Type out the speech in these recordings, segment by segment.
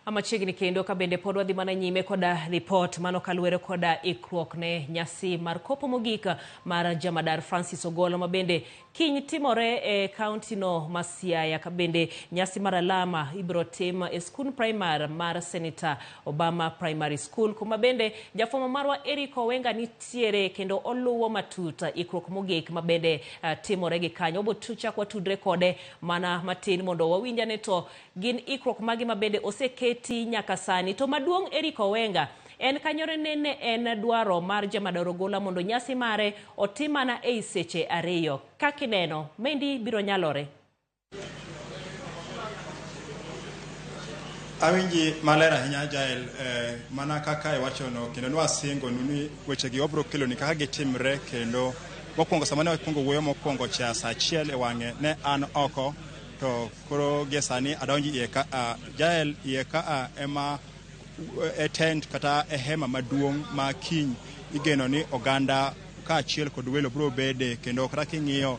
Machiegni kendo ka bende pod wadhi mana nyime koda report mano kaluwore koda ikruok ne nyasi mar kopo mogik mar jamadar Francis Ogola ma bende kiny timore e kaunti no ma Siaya. Ka bende nyasi mar alama ibro tim e skul primary mar Senator Obama Primary School, kuma bende jafwambo marwa Eric Owenga nitiere kendo oluwo matuta ikruok mogik ma bende timore gi kanyo. Obotuchak watudre kode mana matin mondo wawinjane to gin ikruok magi ma bende oseketi nyaka sani. To maduong' Eric Owenga en kanyore nene en dwaro mar jamadar Ogola mondo nyasi mare otimana e seche ariyo. Kakineno mendi biro nyalore. Awinji malera hinya Jael mana kaka iwachono kendo nwasingo nuni weche gi obro kelo ni kaka gitimre kendo mokwongo samane wakwongo wuoyo mokwongo cha saa achiel e wang'e ne an oko to koro gesani adonji iye ka Jael iye ka ema tent kata hema maduong' ma kiny igeno ni oganda ka achiel kod welo bro bede kendo kata king'iyo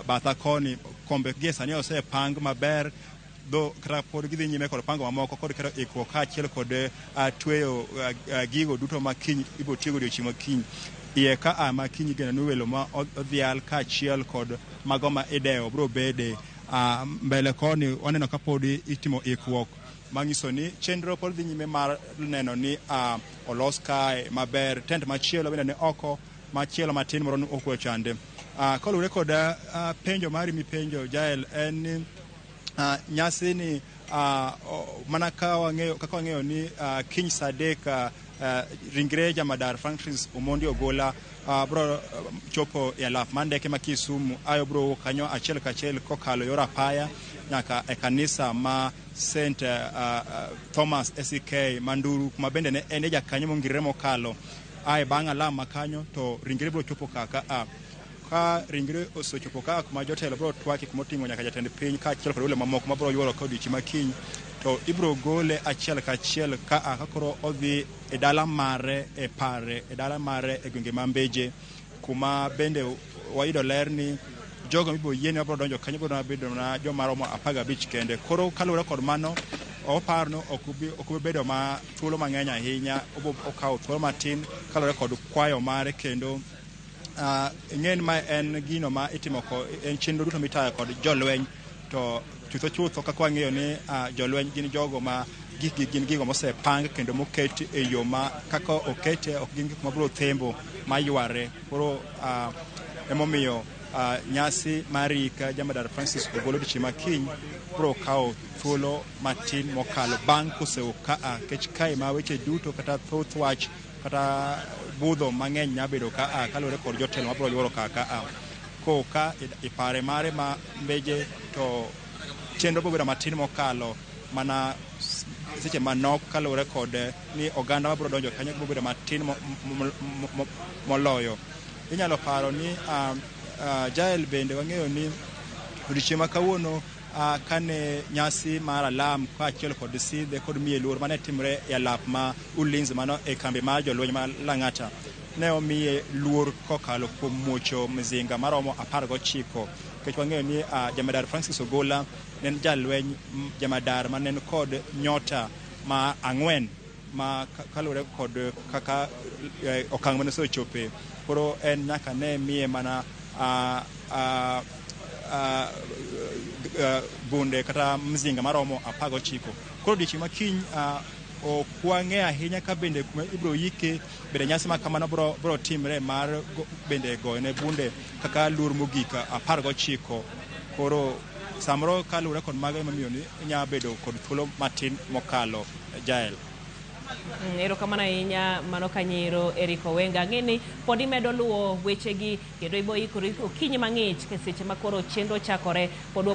batha koni kombe gesani osepang maber do kata pod gidhi nyime kod pango mamoko kod kero ikruok ka achiel kod tweyo gigo duto ma kiny ibo tiego odiochieng' ma kiny iye ka ma kiny igeno ni welo ma odhial ka achiel kod mago ma idewo bro bede mbele koni waneno ka pod itimo ikruok mangiso ni chenro pod dhi nyime mar neno ni olos kae maber. Tent machielo bende ne oko machielo matin moro okwe chande kolure kod penjo mari mipenjo Jael en ni nyasi ni mana kaka wang'eyo ni kiny sadek ringre jamadar Francis Omondi Ogola bro chopo e alaf mandeke ma Kisumu ayo bro kanyo achiel kachiel kokalo yor apaya nyaka e kanisa ma St Thomas SK Manduru kuma bende ne en jakanyo mongirre mokalo aye bang' alama kanyo to ringre bro chopo kaka ka ringre osechopo ka kuma jotelo bro twaki kuma oting'o nyaka jatend piny ka achiel kod welo mamoko ma bro yuoro ka odiochieng' ma kiny to ibro gole achiel kachiel ka koro odhi e dala mare e pare e dala mare e gwenge ma Mbeje kuma bende wayudo ler ni jogo mibo yiene bro donjo kanyo bro bedo na joma romo 15 kende. Koro kaluwore kod mano oparno ok bedo ma thuolo mang'eny ahinya okawo thuolo matin kaluwore kod kwayo mare kendo ng'en ma en gino ma itimo en chenro duto mitayo kod jolweny to chutho kaka wang'eyo ni jolweny gin jogo ma gin gigo mosepang kendo moket e yo ma kaka okete ok gin gik mabro thembo mayware. Koro emomiyo nyasi marika jamadar Francis Ogola odiochieng' ma kiny bro kawo thuolo matin mokalo bang' kosewo kech kae ma weche duto kata thoth wach kata budho mang'eny nyabedo kaluwore kod jotelo mabro yuoro ka ipare mare ma Mbeje to chenro bro bedo matin mokalo mana seche manok kaluwore kod ni oganda mabro donjo kanyo bro bedo matin moloyo. Inyalo paro ni Jael bende wang'eyo ni odiochieng' ma kawuono kane nyasi mar alam ka achiel kod sidhe kod miye luor mane timre e alap ma Ulinzi mano e kambi mar jolweny ma Lang'ata ne omiye luor kokalo kuom muocho mzinga maromo 19 kech wang'eyo ni jamadar Francis Ogola nen jalweny jamadar manen kod nyota ma 4 ma kaluwore kod kaka okang' mane osechope. Koro en nyaka ne miye mana bunde kata mzinga maromo 19. Koro odiochieng' ma kiny ok wang'e ahinya ka bende kuma ibro yike bende nyasi ma kamano bro timre mar bende goyone bunde kaka luor mogik 19. Koro samoro kaluwore kod mago emamiyo ni nya bedo kod thuolo matin mokalo Jael. Erokamano ahinya mano kanyero Eric Owenga. Ng'eni pod imedo luwo wechegi kendo ibo ikori okinyi mang'ich seche ma koro chenro chakore pod